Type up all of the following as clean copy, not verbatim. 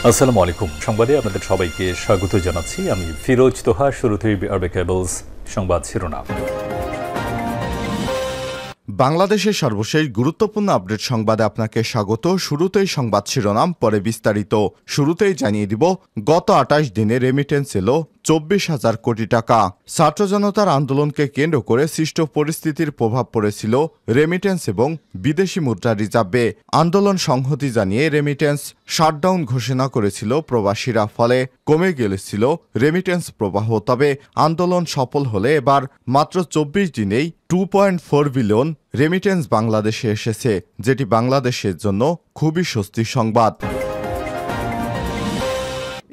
আসসালামু আলাইকুম। সংবাদে আপনাদের সবাইকে স্বাগত জানাচ্ছি। আমি ফিরোজ তোহা। শুরুতেই আরবে কেবলস সংবাদ শিরোনাম। বাংলাদেশের সর্বশেষ গুরুত্বপূর্ণ আপডেট সংবাদে আপনাকে স্বাগত। শুরুতেই সংবাদ শিরোনাম, পরে বিস্তারিত। শুরুতেই জানিয়ে দিব, গত ২৮ দিনে রেমিটেন্স এলো ২৪,০০০ কোটি টাকা। ছাত্র জনতার আন্দোলনকে কেন্দ্র করে সৃষ্ট পরিস্থিতির প্রভাব পড়েছিল রেমিটেন্স এবং বিদেশি মুদ্রা রিজার্ভে। আন্দোলন সংহতি জানিয়ে রেমিটেন্স শাটডাউন ঘোষণা করেছিল প্রবাসীরা, ফলে কমে গেছিল রেমিটেন্স প্রবাহ। তবে আন্দোলন সফল হলে এবার মাত্র ২৪ দিনেই 2.4 বিলিয়ন রেমিটেন্স বাংলাদেশে এসেছে, যেটি বাংলাদেশের জন্য খুবই স্বস্তির সংবাদ।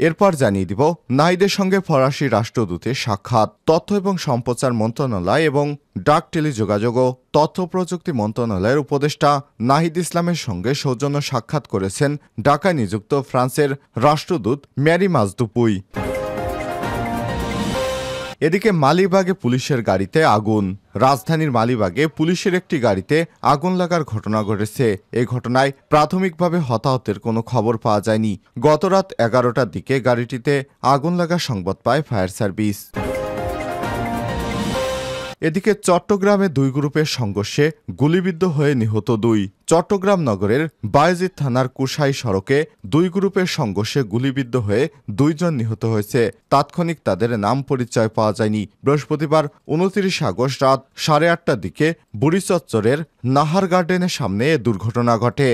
এরপর জানিয়ে দিব, নাহিদের সঙ্গে ফরাসি রাষ্ট্রদূতের সাক্ষাৎ। তথ্য এবং সম্প্রচার মন্ত্রণালয় এবং ডাক টেলিযোগাযোগ ও তথ্য প্রযুক্তি মন্ত্রণালয়ের উপদেষ্টা নাহিদ ইসলামের সঙ্গে সৌজন্য সাক্ষাৎ করেছেন ঢাকায় নিযুক্ত ফ্রান্সের রাষ্ট্রদূত ম্যারি মাজদুপুই। এদিকে মালিবাগে পুলিশের গাড়িতে আগুন। রাজধানীর মালিবাগে পুলিশের একটি গাড়িতে আগুন লাগার ঘটনা ঘটেছে। এই ঘটনায় প্রাথমিকভাবে হতাহতের কোনো খবর পাওয়া যায়নি। গতরাত ১১টার দিকে গাড়িটিতে আগুন লাগার সংবাদ পায় ফায়ার সার্ভিস। এদিকে চট্টগ্রামে দুই গ্রুপের সংঘর্ষে গুলিবিদ্ধ হয়ে নিহত ২। চট্টগ্রাম নগরের বায়েজিদ থানার কুশাই সড়কে দুই গ্রুপের সংঘর্ষে গুলিবিদ্ধ হয়ে ২ জন নিহত হয়েছে। তাৎক্ষণিক তাদের নাম পরিচয় পাওয়া যায়নি। বৃহস্পতিবার ২৯ আগস্ট রাত ৮:৩০টার দিকে বুড়িচত্বরের নাহার গার্ডেনের সামনে এ দুর্ঘটনা ঘটে।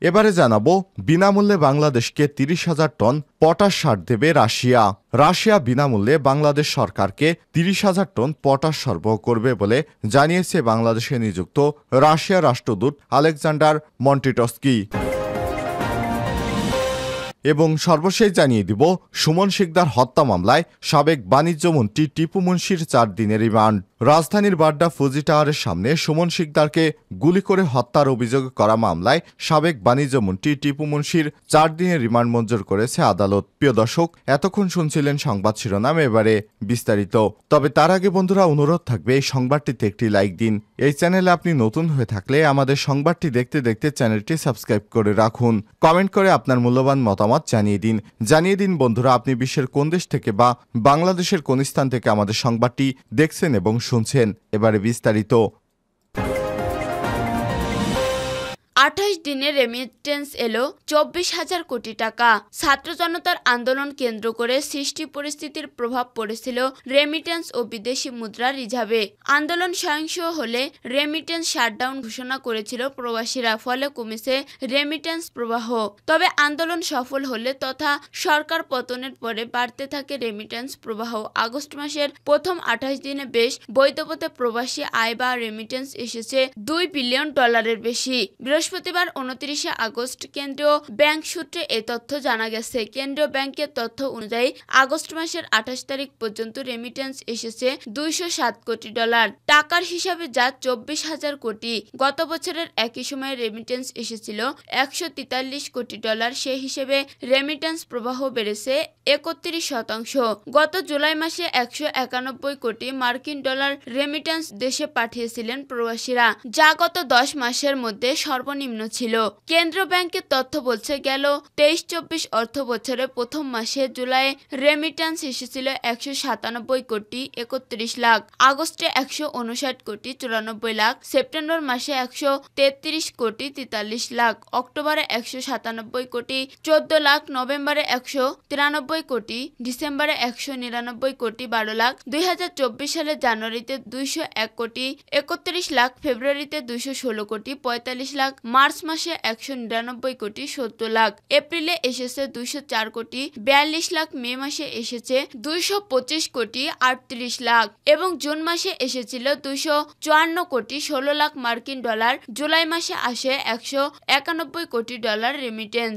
এবারে জানাবো, বিনামূল্যে বাংলাদেশকে ৩০,০০০ টন পটাশ সার দেবে রাশিয়া। রাশিয়া বিনামূল্যে বাংলাদেশ সরকারকে ৩০,০০০ টন পটাশ সরবরাহ করবে বলে জানিয়েছে বাংলাদেশে নিযুক্ত রাশিয়ার রাষ্ট্রদূত আলেকজান্ডার মন্টিটস্কি। এবং সর্বশেষ জানিয়ে দিব, সুমন শিকদার হত্যা মামলায় সাবেক বাণিজ্যমন্ত্রী টিপু মুনশির ৪ দিনের রিমান্ড। রাজধানীর বাড্ডা ফুজি টাওয়ারের সামনে সুমন শিকদারকে গুলি করে হত্যার অভিযোগ করা মামলায় সাবেক বাণিজ্যমন্ত্রী টিপু মুনশির ৪ দিনের রিমান্ড মঞ্জুর করেছে আদালত। প্রিয় দর্শক, এতক্ষণ শুনছিলেন সংবাদ শিরোনাম, এবারে বিস্তারিত। তবে তার আগে বন্ধুরা, অনুরোধ থাকবে এই সংবাদটিতে একটি লাইক দিন। এই চ্যানেলে আপনি নতুন হয়ে থাকলে আমাদের সংবাদটি দেখতে দেখতে চ্যানেলটি সাবস্ক্রাইব করে রাখুন। কমেন্ট করে আপনার মূল্যবান মতামত জানিয়ে দিন বন্ধুরা, আপনি বিশ্বের কোন দেশ থেকে বা বাংলাদেশের কোন স্থান থেকে আমাদের সংবাদটি দেখছেন এবং শুনছেন। এবারে বিস্তারিত। ২৮ দিনে রেমিটেন্স এলো ২৪,০০০ কোটি টাকা। ছাত্র জনতার আন্দোলন কেন্দ্র করে সৃষ্টি পরিস্থিতির প্রভাব পড়েছিল রেমিটেন্স ও বিদেশি মুদ্রা রিজার্ভে। আন্দোলন সহিংস হলে রেমিটেন্স শাটডাউন ঘোষণা করেছিল প্রবাসীরা, ফলে কমেছে রেমিটেন্স প্রবাহ। তবে আন্দোলন সফল হলে তথা সরকার পতনের পরে বাড়তে থাকে রেমিটেন্স প্রবাহ। আগস্ট মাসের প্রথম ২৮ দিনে বেশ বৈধপথে প্রবাসী আয় বা রেমিটেন্স এসেছে $2 বিলিয়ন বেশি। বৃহস্পতিবার ২৯ আগস্ট কেন্দ্রীয় ব্যাংক সূত্রে এ তথ্য জানা গেছে। কেন্দ্রীয় ব্যাংকের তথ্য অনুযায়ী আগস্ট মাসের ২৮ তারিখ পর্যন্ত রেমিটেন্স এসেছে $207 কোটি। টাকার হিসাবে যা ২৪,০০০ কোটি। গত বছরের একই সময়ে রেমিটেন্স এসেছিল $143 কোটি। সে হিসেবে রেমিটেন্স প্রবাহ বেড়েছে ৩১%। গত জুলাই মাসে $191 কোটি মার্কিন রেমিটেন্স দেশে পাঠিয়েছিলেন প্রবাসীরা, যা গত ১০ মাসের মধ্যে সর্বনিম্ন ছিল। কেন্দ্রীয় ব্যাংকের তথ্য বলছে, গেল ২৩-২৪ অর্থ বছরের প্রথম মাসে জুলাইয়ে রেমিটেন্স এসেছিল $197 কোটি ৩১ লাখ, আগস্টে $159 কোটি 94 লাখ, সেপ্টেম্বর মাসে $133 কোটি 43 লাখ, অক্টোবরে $197 কোটি 14 লাখ, নভেম্বরে $193 কোটি, ডিসেম্বরে $199 কোটি 12 লাখ, ২০২৪ সালের জানুয়ারিতে $201 কোটি ৩১ লাখ, ফেব্রুয়ারিতে $216 কোটি 45 লাখ, মার্চ মাসে $199 কোটি 70 লাখ, এপ্রিলে এসেছে $204 কোটি 42 লাখ, মে মাসে এসেছে $225 কোটি 38 লাখ এবং জুন মাসে এসেছিল $254 কোটি 16 লাখ মার্কিন ডলার। জুলাই মাসে আসে $191 কোটি রেমিটেন্স।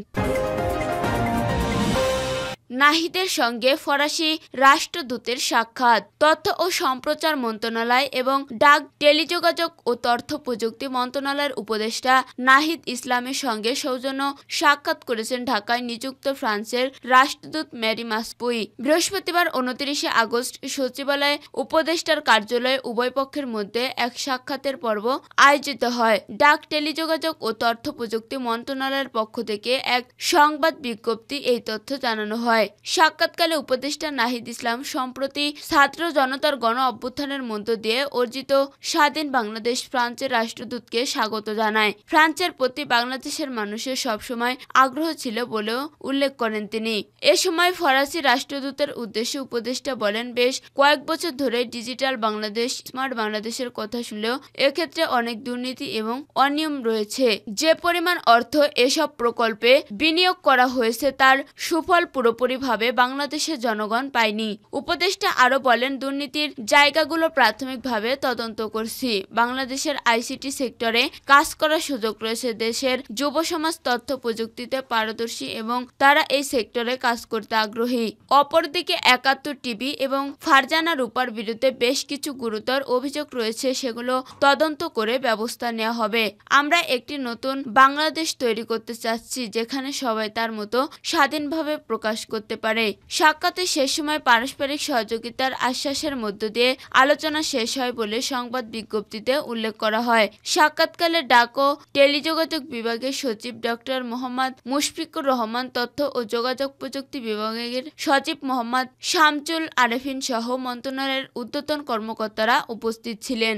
নাহিদের সঙ্গে ফরাসি রাষ্ট্রদূতের সাক্ষাৎ। তথ্য ও সম্প্রচার মন্ত্রণালয় এবং ডাক, টেলিযোগাযোগ ও তথ্য প্রযুক্তি মন্ত্রণালয়ের উপদেষ্টা নাহিদ ইসলামের সঙ্গে সৌজন্য সাক্ষাৎ করেছেন ঢাকায় নিযুক্ত ফ্রান্সের রাষ্ট্রদূত মেরি মাসপুই। বৃহস্পতিবার 29 আগস্ট সচিবালয়ে উপদেষ্টার কার্যালয়ে উভয় পক্ষের মধ্যে এক সাক্ষাতের পর্ব আয়োজিত হয়। ডাক, টেলিযোগাযোগ ও তথ্য প্রযুক্তি মন্ত্রণালয়ের পক্ষ থেকে এক সংবাদ বিজ্ঞপ্তি এই তথ্য জানানো হয়। সাক্ষাৎকালে উপদেষ্টা নাহিদ ইসলাম সম্প্রতি ছাত্র জনতার গণ অভ্যুত্থানের মধ্য দিয়ে অর্জিত স্বাধীন বাংলাদেশ ফ্রান্সের রাষ্ট্রদূতকে স্বাগত জানায়। ফ্রান্সের প্রতি বাংলাদেশের মানুষের সবসময় আগ্রহ ছিল বলেও উল্লেখ করেন তিনি। এ সময় ফরাসি রাষ্ট্রদূতের উদ্দেশ্যে উপদেষ্টা বলেন, বেশ কয়েক বছর ধরে ডিজিটাল বাংলাদেশ, স্মার্ট বাংলাদেশের কথা শুনলেও এক্ষেত্রে অনেক দুর্নীতি এবং অনিয়ম রয়েছে। যে পরিমাণ অর্থ এসব প্রকল্পে বিনিয়োগ করা হয়েছে তার সুফল পুরোপুরিভাবে বাংলাদেশের জনগণ পায়নি। উপদেষ্টা আরও বলেন, দুর্নীতির জায়গাগুলো প্রাথমিকভাবে তদন্ত করছি। বাংলাদেশের আইসিটি সেক্টরে কাজ করার সুযোগ রয়েছে। দেশের যুব সমাজ তথ্য প্রযুক্তিতে পারদর্শী এবং তারা এই সেক্টরে কাজ করতে আগ্রহী। অপরদিকে ৭১ টিভি এবং ফারজানা রূপার বিরুদ্ধে বেশ কিছু গুরুতর অভিযোগ রয়েছে, সেগুলো তদন্ত করে ব্যবস্থা নেওয়া হবে। আমরা একটি নতুন বাংলাদেশ তৈরি করতে চাচ্ছি যেখানে সবাই তার মতো স্বাধীনভাবে প্রকাশ করতে পারে। সাক্ষাতের শেষ সময় পারস্পরিক সহযোগিতার আশ্বাসের মধ্য দিয়ে আলোচনা শেষ হয় বলে সংবাদ বিজ্ঞপ্তিতে উল্লেখ করা হয়। সাক্ষাৎকালে ডাক ও টেলিযোগাযোগ বিভাগের সচিব ডক্টর মোহাম্মদ মুশফিকুর রহমান, তথ্য ও যোগাযোগ প্রযুক্তি বিভাগের সচিব মোহাম্মদ শামসুল আরেফিন সহ মন্ত্রণালয়ের ঊর্ধ্বতন কর্মকর্তারা উপস্থিত ছিলেন।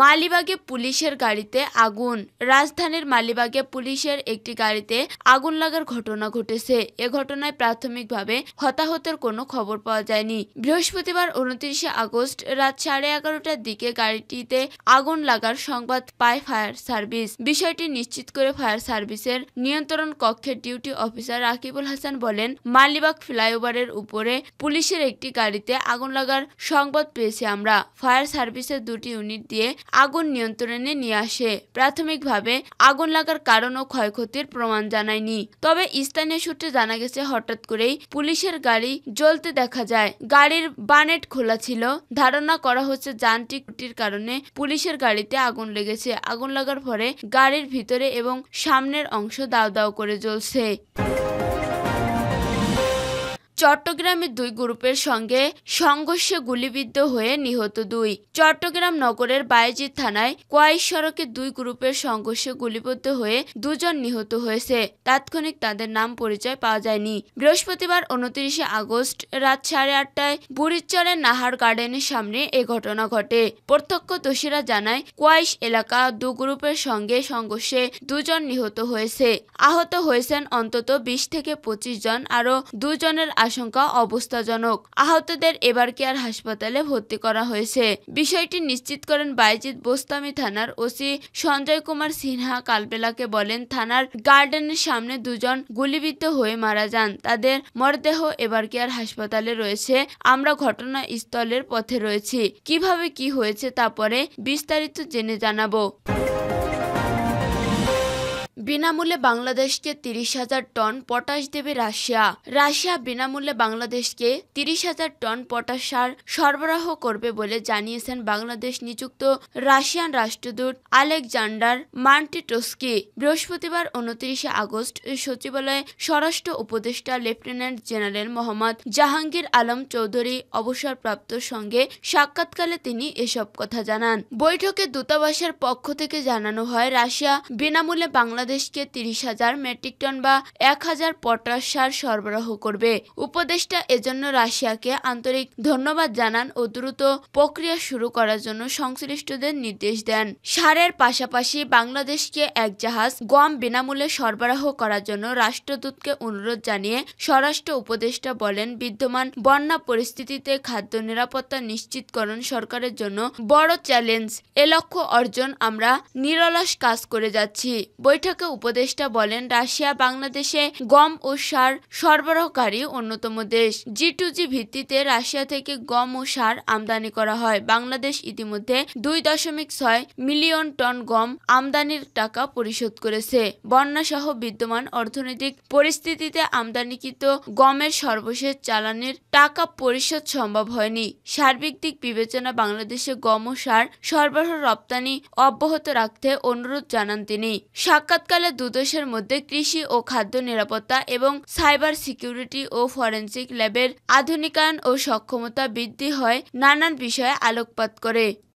মালিবাগে পুলিশের গাড়িতে আগুন। রাজধানীর মালিবাগে পুলিশের একটি গাড়িতে আগুন লাগার ঘটনা ঘটেছে। এ ঘটনায় প্রাথমিকভাবে হতাহতের কোনো খবর পাওয়া যায়নি। বৃহস্পতিবার 29 আগস্ট রাত 11:30টার দিকে গাড়িটিতে আগুন লাগার সংবাদ পায় ফায়ার সার্ভিস। বিষয়টি নিশ্চিত করে ফায়ার সার্ভিসের নিয়ন্ত্রণ কক্ষের ডিউটি অফিসার রাকিবুল হাসান বলেন, মালিবাগ ফ্লাইওভারের উপরে পুলিশের একটি গাড়িতে আগুন লাগার সংবাদ পেয়েছি আমরা। ফায়ার সার্ভিসের 2টি ইউনিট দিয়ে আগুন নিয়ন্ত্রণে নিয়ে আসে। প্রাথমিকভাবে আগুন লাগার কারণ ও ক্ষয়ক্ষতির প্রমাণ জানায়নি। তবে স্থানীয় সূত্রে জানা গেছে, হঠাৎ করেই পুলিশের গাড়ি জ্বলতে দেখা যায়। গাড়ির বানেট খোলা ছিল। ধারণা করা হচ্ছে যান্ত্রিক ত্রুটির কারণে পুলিশের গাড়িতে আগুন লেগেছে। আগুন লাগার পরে গাড়ির ভিতরে এবং সামনের অংশ দাউ দাউ করে জ্বলছে। চট্টগ্রামে 2 গ্রুপের সঙ্গে সংঘর্ষে গুলিবিদ্ধ হয়ে নিহত 2। চট্টগ্রাম নগরের বায়েজিদ থানায় কোয়াইশ সড়কে 2 গ্রুপের সংঘর্ষে গুলিবিদ্ধ হয়ে 2 জন নিহত হয়েছে। তাৎক্ষণিক তাদের নাম পরিচয় পাওয়া যায়নি। বৃহস্পতিবার 29 আগস্ট রাত 8:30টায় বুড়িচরের নাহার গার্ডেনের সামনে এ ঘটনা ঘটে। প্রত্যক্ষদর্শীরা জানায়, কোয়াইশ এলাকা 2 গ্রুপের সঙ্গে সংঘর্ষে 2 জন নিহত হয়েছে। আহত হয়েছেন অন্তত 20 থেকে 25 জন। আরও 2 জনের আশঙ্কা অবস্থাজনক। আহতদের এবার কেয়ার হাসপাতালে ভর্তি করা হয়েছে। বিষয়টি নিশ্চিত করেন বায়েজিদ বোস্তামি থানার ওসি সঞ্জয় কুমার সিনহা। কালবেলাকে বলেন, থানার গার্ডেনের সামনে 2 জন গুলিবিদ্ধ হয়ে মারা যান। তাদের মরদেহ এবার কেয়ার হাসপাতালে রয়েছে। আমরা ঘটনাস্থলের পথে রয়েছি। কিভাবে কি হয়েছে তা পরে বিস্তারিত জেনে জানাবো। বিনামূল্যে বাংলাদেশকে 30,000 টন পটাশ দেবে রাশিয়া। রাশিয়া বিনামূল্যে বাংলাদেশকে 30,000 টন পটাশ সার সরবরাহ করবে বলে জানিয়েছেন বাংলাদেশ নিযুক্ত রাশিয়ান রাষ্ট্রদূত আলেকজান্ডার মান্টিটোস্কি। বৃহস্পতিবার 29 আগস্ট সচিবালয়ে স্বরাষ্ট্র উপদেষ্টা লেফটেন্যান্ট জেনারেল মোহাম্মদ জাহাঙ্গীর আলম চৌধুরী অবসরপ্রাপ্ত সঙ্গে সাক্ষাৎকালে তিনি এসব কথা জানান। বৈঠকে দূতাবাসের পক্ষ থেকে জানানো হয়, রাশিয়া বিনামূল্যে বাংলাদেশকে 30,000 মেট্রিক টন বা 1,000 পটাশ সার সরবরাহ করবে। উপদেষ্টা এজন্য রাশিয়াকে আন্তরিক ধন্যবাদ জানান ও দ্রুত প্রক্রিয়া শুরু করার জন্য সংশ্লিষ্টদের নির্দেশ দেন। সারের পাশাপাশি বাংলাদেশকে 1 জাহাজ গম বিনামূল্যে সরবরাহ করার জন্য রাষ্ট্রদূতকে অনুরোধ জানিয়ে স্বরাষ্ট্র উপদেষ্টা বলেন, বিদ্যমান বন্যা পরিস্থিতিতে খাদ্য নিরাপত্তা নিশ্চিতকরণ সরকারের জন্য বড় চ্যালেঞ্জ। এ লক্ষ্য অর্জন আমরা নিরলস কাজ করে যাচ্ছি। বৈঠকে ফাঁকে উপদেষ্টা বলেন, রাশিয়া বাংলাদেশে গম ও সার সরবরাহকারী অন্যতম দেশ। G2G ভিত্তিতে রাশিয়া থেকে গম ও সার আমদানি করা হয়। বাংলাদেশ ইতিমধ্যে 2.6 মিলিয়ন টন গম আমদানির টাকা পরিশোধ করেছে। বন্যাসহ বিদ্যমান অর্থনৈতিক পরিস্থিতিতে আমদানিকৃত গমের সর্বশেষ চালানের টাকা পরিশোধ সম্ভব হয়নি। সার্বিক দিক বিবেচনা বাংলাদেশে গম ও সার সরবরাহ রপ্তানি অব্যাহত রাখতে অনুরোধ জানান তিনি। সাক্ষাৎকালে দুদেশের মধ্যে কৃষি ও খাদ্য নিরাপত্তা এবং সাইবার সিকিউরিটি ও ফরেনসিক ল্যাবের আধুনিকায়ন ও সক্ষমতা বৃদ্ধি হয় নানান বিষয়ে আলোকপাত করে।